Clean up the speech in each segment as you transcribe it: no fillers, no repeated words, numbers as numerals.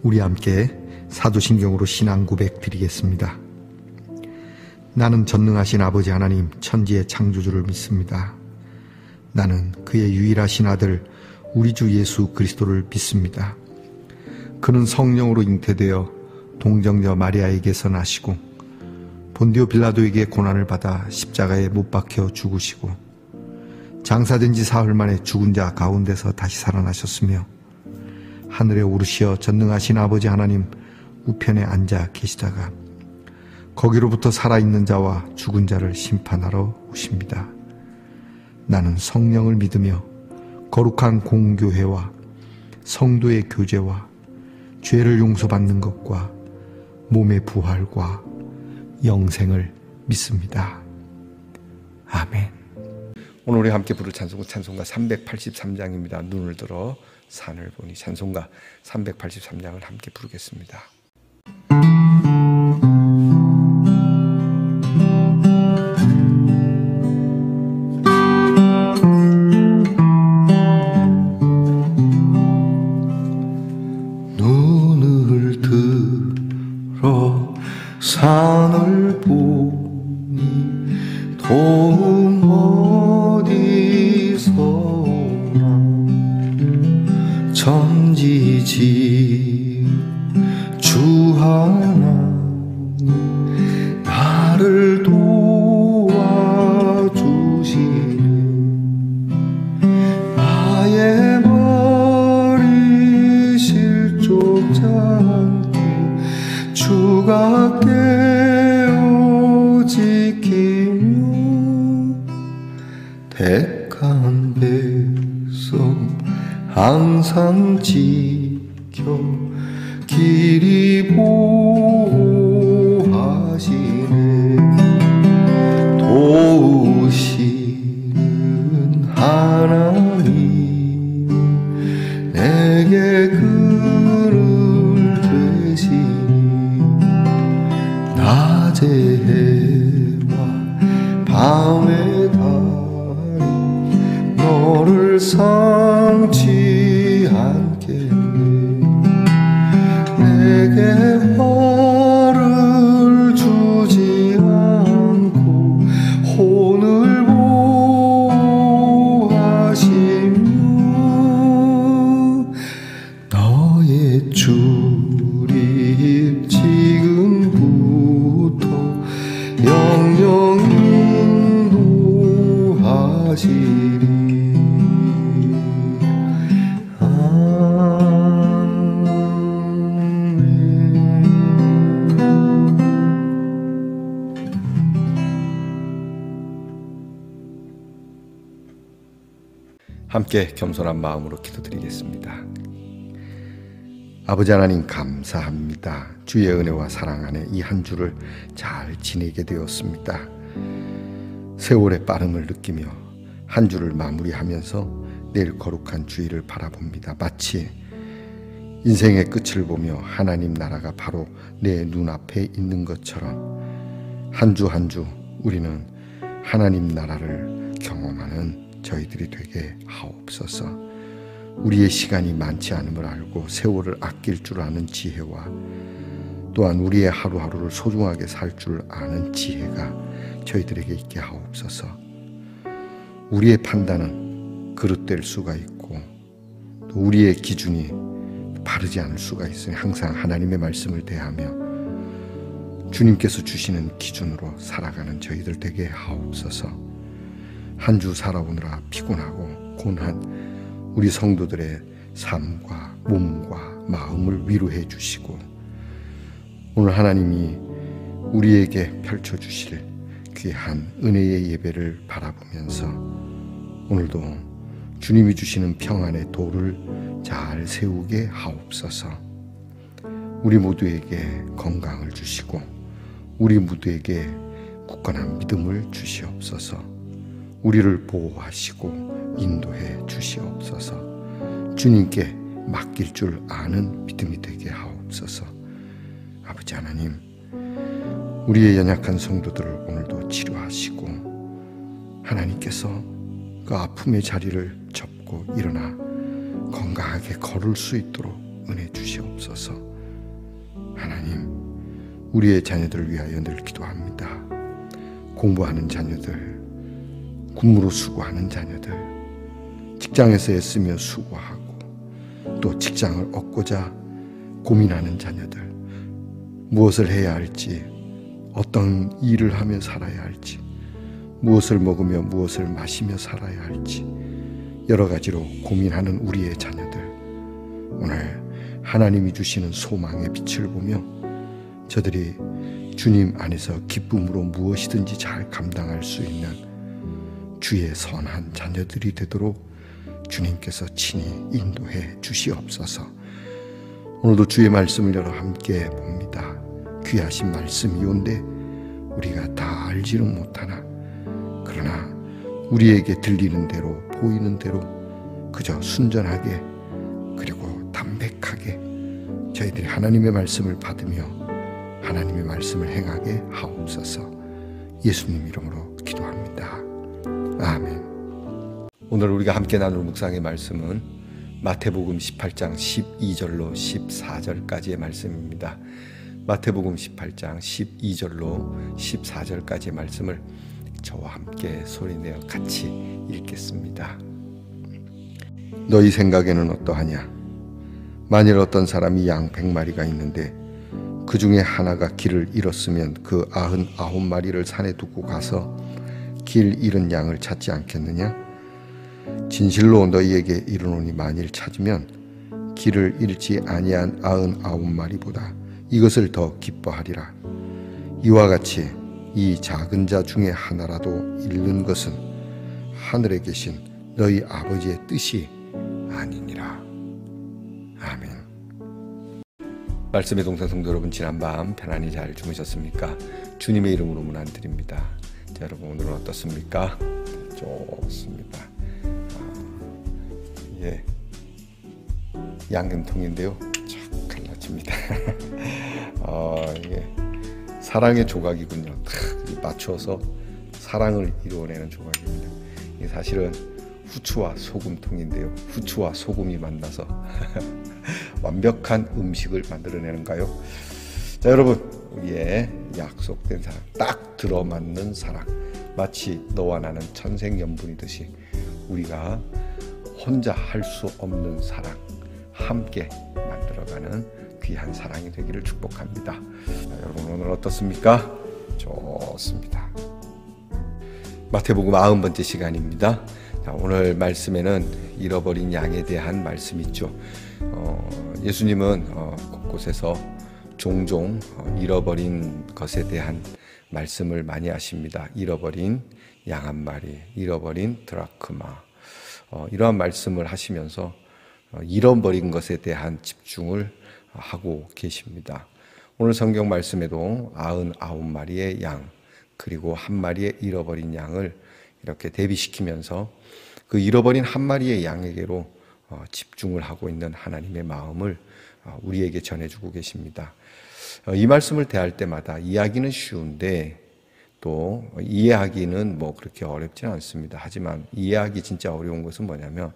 우리 함께 사도신경으로 신앙 고백 드리겠습니다. 나는 전능하신 아버지 하나님 천지의 창조주를 믿습니다. 나는 그의 유일하신 아들 우리 주 예수 그리스도를 믿습니다. 그는 성령으로 잉태되어 동정녀 마리아에게서 나시고 본디오 빌라도에게 고난을 받아 십자가에 못 박혀 죽으시고 장사된 지 사흘 만에 죽은 자 가운데서 다시 살아나셨으며 하늘에 오르시어 전능하신 아버지 하나님 우편에 앉아 계시다가 거기로부터 살아있는 자와 죽은 자를 심판하러 오십니다. 나는 성령을 믿으며 거룩한 공교회와 성도의 교제와 죄를 용서받는 것과 몸의 부활과 영생을 믿습니다. 아멘. 오늘 우리 함께 부를 찬송가 383장입니다. 눈을 들어 산을 보니. 찬송가 383장을 함께 부르겠습니다. 눈을 들어 산을 보니 도움 어디서 오나 천지지 주 하나님 나를 도와주시네. 나의 머리 실족지 않게 주가 깨어 지키며 택한 백성 항상 지켜 길이 보호하시네. 도우시는 하나님 내게 그늘 되시니 낮에 해와 밤에 달이 너를 상치 않겠네. 내게 화를 주지 않고 혼을 보호하시며 너의 출입 지금부터 영영 인도하시리. 함께 겸손한 마음으로 기도드리겠습니다. 아버지 하나님 감사합니다. 주의 은혜와 사랑 안에 이 한 주를 잘 지내게 되었습니다. 세월의 빠름을 느끼며 한 주를 마무리하면서 내일 거룩한 주일을 바라봅니다. 마치 인생의 끝을 보며 하나님 나라가 바로 내 눈앞에 있는 것처럼 한 주 한 주 우리는 하나님 나라를 경험하는 저희들이 되게 하옵소서. 우리의 시간이 많지 않음을 알고 세월을 아낄 줄 아는 지혜와 또한 우리의 하루하루를 소중하게 살 줄 아는 지혜가 저희들에게 있게 하옵소서. 우리의 판단은 그릇될 수가 있고 또 우리의 기준이 바르지 않을 수가 있으니 항상 하나님의 말씀을 대하며 주님께서 주시는 기준으로 살아가는 저희들 되게 하옵소서. 한 주 살아오느라 피곤하고 고난 우리 성도들의 삶과 몸과 마음을 위로해 주시고 오늘 하나님이 우리에게 펼쳐주실 귀한 은혜의 예배를 바라보면서 오늘도 주님이 주시는 평안의 도를 잘 세우게 하옵소서. 우리 모두에게 건강을 주시고 우리 모두에게 굳건한 믿음을 주시옵소서. 우리를 보호하시고 인도해 주시옵소서. 주님께 맡길 줄 아는 믿음이 되게 하옵소서. 아버지 하나님, 우리의 연약한 성도들을 오늘도 치료하시고 하나님께서 그 아픔의 자리를 접고 일어나 건강하게 걸을 수 있도록 은혜 주시옵소서. 하나님, 우리의 자녀들을 위하여 늘 기도합니다. 공부하는 자녀들, 군무로 수고하는 자녀들, 직장에서 애쓰며 수고하고 또 직장을 얻고자 고민하는 자녀들, 무엇을 해야 할지, 어떤 일을 하며 살아야 할지, 무엇을 먹으며 무엇을 마시며 살아야 할지 여러 가지로 고민하는 우리의 자녀들, 오늘 하나님이 주시는 소망의 빛을 보며 저들이 주님 안에서 기쁨으로 무엇이든지 잘 감당할 수 있는 주의 선한 자녀들이 되도록 주님께서 친히 인도해 주시옵소서. 오늘도 주의 말씀을 열어 함께 봅니다. 귀하신 말씀이온데 우리가 다 알지는 못하나, 그러나 우리에게 들리는 대로 보이는 대로 그저 순전하게 그리고 담백하게 저희들이 하나님의 말씀을 받으며 하나님의 말씀을 행하게 하옵소서. 예수님 이름으로 기도합니다. 아멘. 오늘 우리가 함께 나눌 묵상의 말씀은 마태복음 18장 12절로 14절까지의 말씀입니다. 마태복음 18장 12절로 14절까지의 말씀을 저와 함께 소리내어 같이 읽겠습니다. 너희 생각에는 어떠하냐? 만일 어떤 사람이 양 100마리가 있는데 그 중에 하나가 길을 잃었으면 그 99마리를 산에 두고 가서 길 잃은 양을 찾지 않겠느냐? 진실로 너희에게 이르노니 만일 찾으면 길을 잃지 아니한 99마리보다 이것을 더 기뻐하리라. 이와 같이 이 작은 자 중에 하나라도 잃는 것은 하늘에 계신 너희 아버지의 뜻이 아니니라. 아멘. 말씀의 동산 성도 여러분, 지난밤 편안히 잘 주무셨습니까? 주님의 이름으로 문안드립니다. 자, 여러분 오늘은 어떻습니까? 좋습니다. 예, 양념통인데요, 쫙 갈라집니다. 이게 사랑의 조각이군요. 맞춰서 사랑을 이루어내는 조각입니다. 이게 사실은 후추와 소금통인데요, 후추와 소금이 만나서 완벽한 음식을 만들어내는가요? 자, 여러분, 우리의 약속된 사랑, 딱 들어맞는 사랑, 마치 너와 나는 천생연분이듯이 우리가 혼자 할 수 없는 사랑, 함께 만들어가는 귀한 사랑이 되기를 축복합니다. 자, 여러분 오늘 어떻습니까? 좋습니다. 마태복음 90번째 시간입니다. 자, 오늘 말씀에는 잃어버린 양에 대한 말씀이 있죠. 예수님은 곳곳에서 종종 잃어버린 것에 대한 말씀을 많이 하십니다. 잃어버린 양 한 마리, 잃어버린 드라크마, 이러한 말씀을 하시면서 잃어버린 것에 대한 집중을 하고 계십니다. 오늘 성경 말씀에도 99마리의 양, 그리고 한 마리의 잃어버린 양을 이렇게 대비시키면서 그 잃어버린 한 마리의 양에게로 집중을 하고 있는 하나님의 마음을 우리에게 전해주고 계십니다. 이 말씀을 대할 때마다 이야기는 쉬운데 또 이해하기는 뭐 그렇게 어렵지는 않습니다. 하지만 이해하기 진짜 어려운 것은 뭐냐면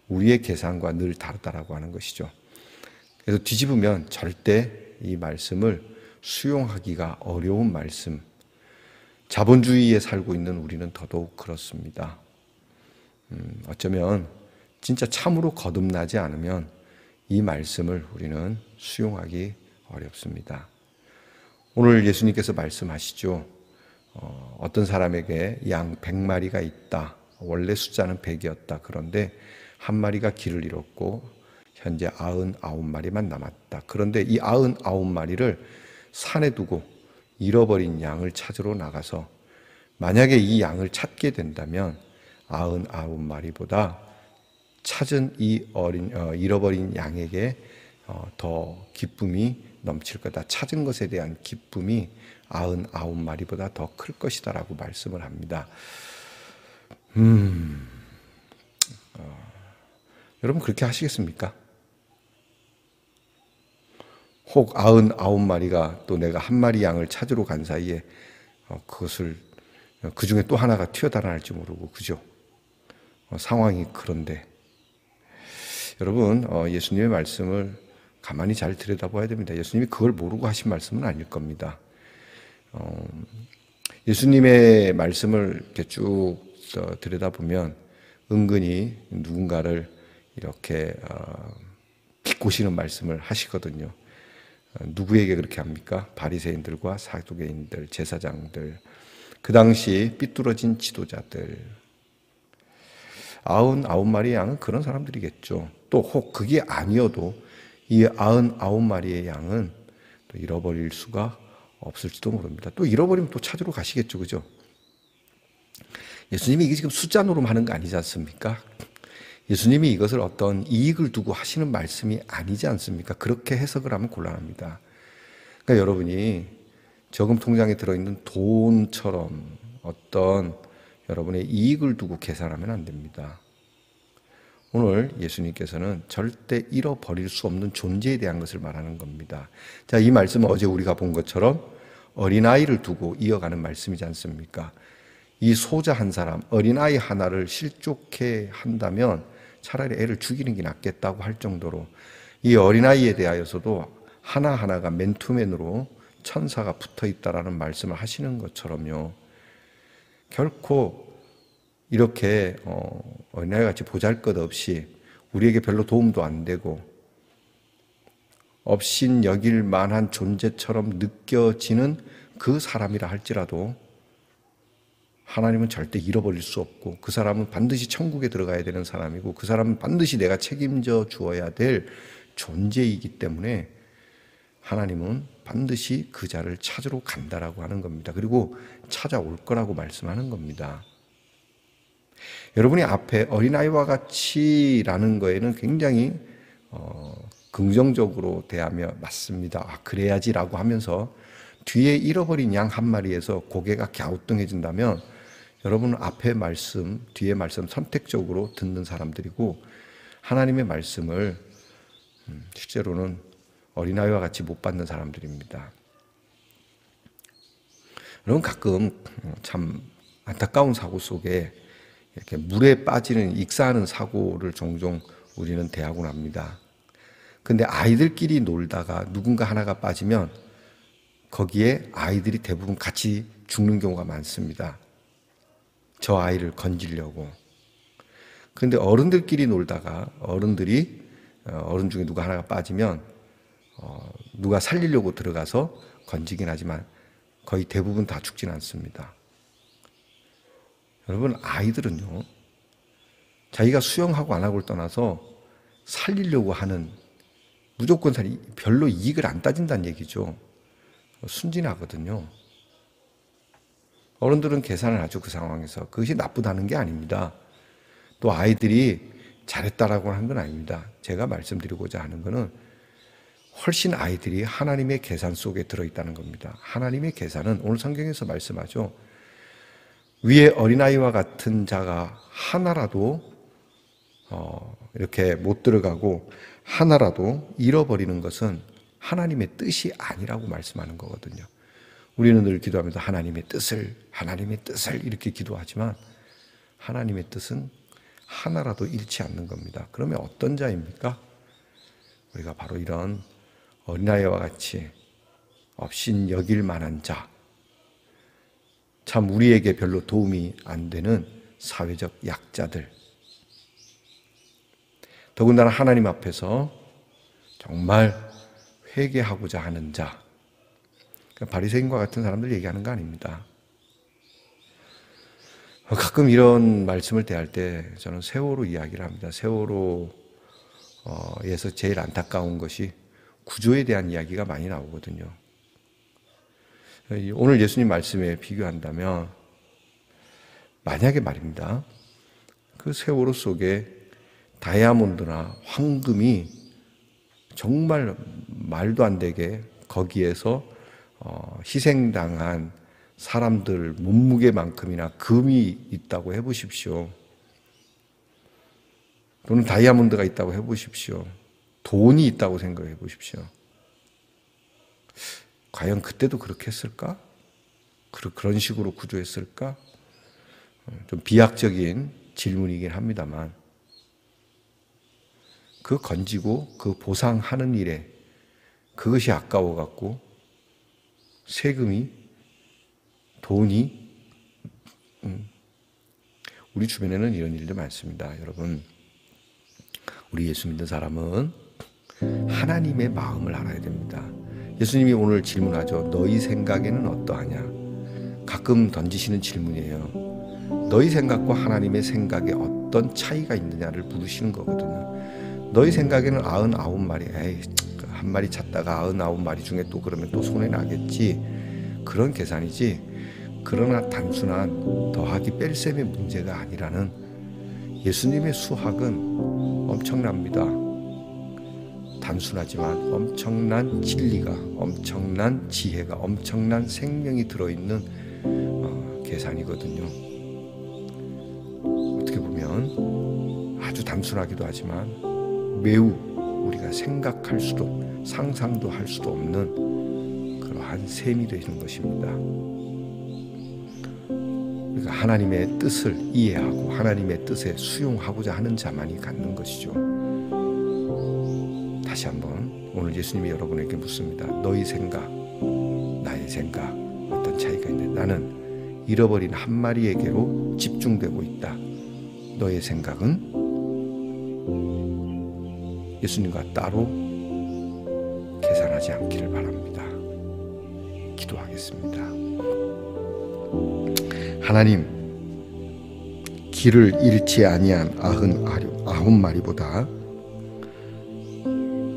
우리의 계산과 늘 다르다라고 하는 것이죠. 그래서 뒤집으면 절대 이 말씀을 수용하기가 어려운 말씀, 자본주의에 살고 있는 우리는 더더욱 그렇습니다. 어쩌면 진짜 참으로 거듭나지 않으면 이 말씀을 우리는 수용하기 어렵습니다. 오늘 예수님께서 말씀하시죠. 어떤 사람에게 양 100마리가 있다. 원래 숫자는 100이었다. 그런데 한 마리가 길을 잃었고 현재 99마리만 남았다. 그런데 이 99마리를 산에 두고 잃어버린 양을 찾으러 나가서 만약에 이 양을 찾게 된다면 99마리보다 찾은 이 잃어버린 양에게 더 기쁨이 넘칠 거다. 찾은 것에 대한 기쁨이 99마리보다 더 클 것이다 라고 말씀을 합니다. 여러분 그렇게 하시겠습니까? 혹 99마리가 또 내가 한 마리 양을 찾으러 간 사이에 그것을 그 중에 또 하나가 튀어달아날지 모르고, 그죠? 상황이 그런데 여러분 예수님의 말씀을 가만히 잘 들여다봐야 됩니다. 예수님이 그걸 모르고 하신 말씀은 아닐 겁니다. 예수님의 말씀을 이렇게 쭉 들여다보면 은근히 누군가를 이렇게 비꼬시는 말씀을 하시거든요. 누구에게 그렇게 합니까? 바리새인들과 사두개인들, 제사장들, 그 당시 삐뚤어진 지도자들. 99마리의 양은 그런 사람들이겠죠. 또 혹 그게 아니어도 이 99마리의 양은 또 잃어버릴 수가 없을지도 모릅니다. 또 잃어버리면 또 찾으러 가시겠죠. 그죠? 예수님이 이게 지금 숫자 노름하는 거 아니지 않습니까? 예수님이 이것을 어떤 이익을 두고 하시는 말씀이 아니지 않습니까? 그렇게 해석을 하면 곤란합니다. 그러니까 여러분이 저금 통장에 들어있는 돈처럼 어떤 여러분의 이익을 두고 계산하면 안 됩니다. 오늘 예수님께서는 절대 잃어버릴 수 없는 존재에 대한 것을 말하는 겁니다. 자, 이 말씀은 어제 우리가 본 것처럼 어린아이를 두고 이어가는 말씀이지 않습니까? 이 소자 한 사람, 어린아이 하나를 실족해 한다면 차라리 애를 죽이는 게 낫겠다고 할 정도로 이 어린아이에 대하여서도 하나하나가 맨투맨으로 천사가 붙어 있다라는 말씀을 하시는 것처럼요. 결코 이렇게 어린아이 같이 보잘것없이 우리에게 별로 도움도 안 되고 업신 여길 만한 존재처럼 느껴지는 그 사람이라 할지라도 하나님은 절대 잃어버릴 수 없고 그 사람은 반드시 천국에 들어가야 되는 사람이고 그 사람은 반드시 내가 책임져 주어야 될 존재이기 때문에 하나님은 반드시 그 자를 찾으러 간다라고 하는 겁니다. 그리고 찾아올 거라고 말씀하는 겁니다. 여러분이 앞에 어린아이와 같이라는 거에는 굉장히 긍정적으로 대하며 맞습니다. 아, 그래야지라고 하면서 뒤에 잃어버린 양 한 마리에서 고개가 갸우뚱해진다면 여러분은 앞에 말씀, 뒤에 말씀 선택적으로 듣는 사람들이고 하나님의 말씀을 실제로는 어린아이와 같이 못 받는 사람들입니다. 여러분 가끔 참 안타까운 사고 속에 이렇게 물에 빠지는 익사하는 사고를 종종 우리는 대하곤 합니다. 근데 아이들끼리 놀다가 누군가 하나가 빠지면 거기에 아이들이 대부분 같이 죽는 경우가 많습니다. 저 아이를 건지려고. 그런데 어른들끼리 놀다가 어른 중에 누가 하나가 빠지면 누가 살리려고 들어가서 건지긴 하지만 거의 대부분 다 죽진 않습니다. 여러분 아이들은요 자기가 수영하고 안 하고를 떠나서 살리려고 하는 무조건 별로 이익을 안 따진다는 얘기죠. 순진하거든요. 어른들은 계산을 하죠. 그 상황에서. 그것이 나쁘다는 게 아닙니다. 또 아이들이 잘했다라고 하는 건 아닙니다. 제가 말씀드리고자 하는 것은 훨씬 아이들이 하나님의 계산 속에 들어있다는 겁니다. 하나님의 계산은 오늘 성경에서 말씀하죠. 위에 어린아이와 같은 자가 하나라도 이렇게 못 들어가고 하나라도 잃어버리는 것은 하나님의 뜻이 아니라고 말씀하는 거거든요. 우리는 늘 기도하면서 하나님의 뜻을 이렇게 기도하지만 하나님의 뜻은 하나라도 잃지 않는 겁니다. 그러면 어떤 자입니까? 우리가 바로 이런 어린아이와 같이 업신 여길 만한 자, 참 우리에게 별로 도움이 안 되는 사회적 약자들, 더군다나 하나님 앞에서 정말 회개하고자 하는 자, 바리새인과 같은 사람들 얘기하는 거 아닙니다. 가끔 이런 말씀을 대할 때 저는 세월호 이야기를 합니다. 세월호에서 제일 안타까운 것이 구조에 대한 이야기가 많이 나오거든요. 오늘 예수님 말씀에 비교한다면 만약에 말입니다. 그 세월호 속에 다이아몬드나 황금이 정말 말도 안 되게 거기에서 희생당한 사람들 몸무게만큼이나 금이 있다고 해보십시오. 또는 다이아몬드가 있다고 해보십시오. 돈이 있다고 생각해 보십시오. 과연 그때도 그렇게 했을까? 그런 식으로 구조했을까? 좀 비약적인 질문이긴 합니다만 그 건지고 그 보상하는 일에 그것이 아까워 갖고 세금이, 돈이, 우리 주변에는 이런 일도 많습니다. 여러분, 우리 예수 믿는 사람은 하나님의 마음을 알아야 됩니다. 예수님이 오늘 질문하죠. 너희 생각에는 어떠하냐? 가끔 던지시는 질문이에요. 너희 생각과 하나님의 생각에 어떤 차이가 있느냐를 물으시는 거거든요. 너희 생각에는 99마리, 에이, 한 마리 찾다가 99마리 중에 또 그러면 또 손해 나겠지. 그런 계산이지. 그러나 단순한 더하기 뺄셈의 문제가 아니라는 예수님의 수학은 엄청납니다. 단순하지만 엄청난 진리가, 엄청난 지혜가, 엄청난 생명이 들어있는 계산이거든요. 어떻게 보면 아주 단순하기도 하지만 매우 우리가 생각할 수도 상상도 할 수도 없는 그러한 셈이 되는 것입니다. 우리가 하나님의 뜻을 이해하고 하나님의 뜻에 수용하고자 하는 자만이 갖는 것이죠. 다시 한번 오늘 예수님이 여러분에게 묻습니다. 너희 생각, 나의 생각 어떤 차이가 있는데 나는 잃어버린 한 마리에게로 집중되고 있다. 너의 생각은 예수님과 따로 계산하지 않기를 바랍니다. 기도하겠습니다. 하나님, 길을 잃지 아니한 99마리보다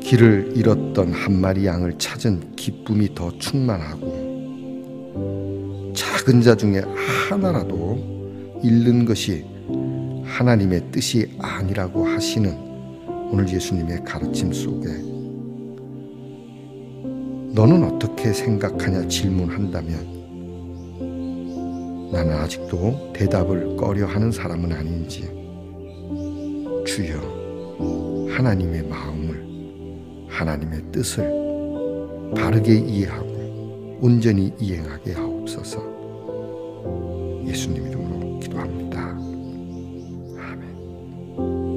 길을 잃었던 한 마리 양을 찾은 기쁨이 더 충만하고 작은 자 중에 하나라도 잃는 것이 하나님의 뜻이 아니라고 하시는 오늘 예수님의 가르침 속에 너는 어떻게 생각하냐 질문한다면 나는 아직도 대답을 꺼려하는 사람은 아닌지 주여 하나님의 마음을 하나님의 뜻을 바르게 이해하고 온전히 이행하게 하옵소서. 예수님 이름으로 기도합니다. 아멘.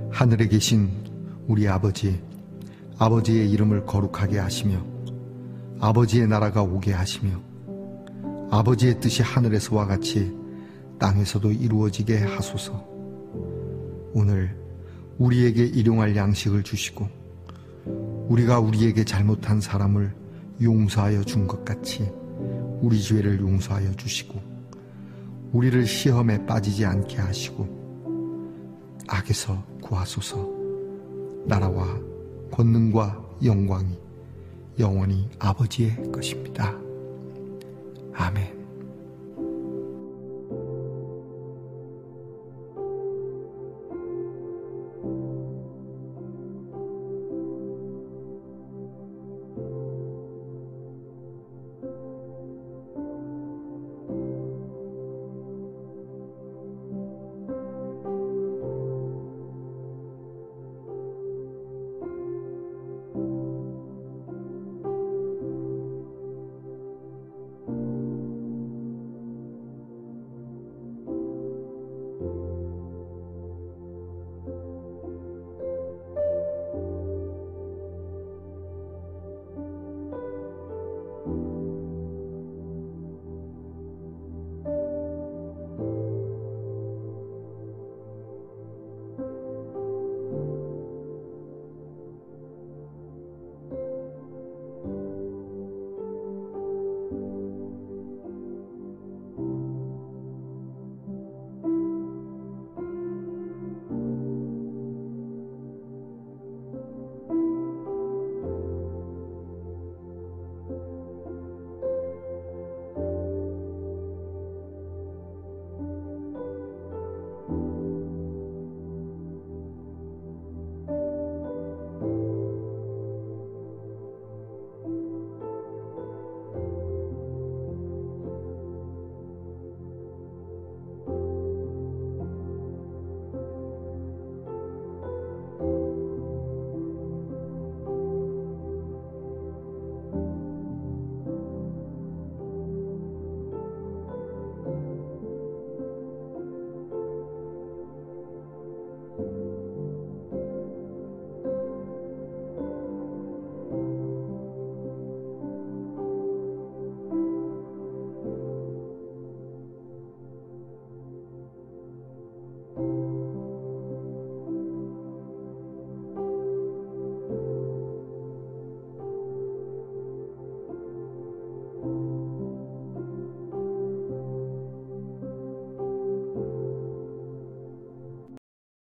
하늘에 계신 우리 아버지, 아버지의 이름을 거룩하게 하시며 아버지의 나라가 오게 하시며 아버지의 뜻이 하늘에서와 같이 땅에서도 이루어지게 하소서. 오늘 우리에게 일용할 양식을 주시고 우리가 우리에게 잘못한 사람을 용서하여 준 것 같이 우리 죄를 용서하여 주시고 우리를 시험에 빠지지 않게 하시고 악에서 구하소서. 나라와 권능과 영광이 영원히 아버지의 것입니다. 아멘.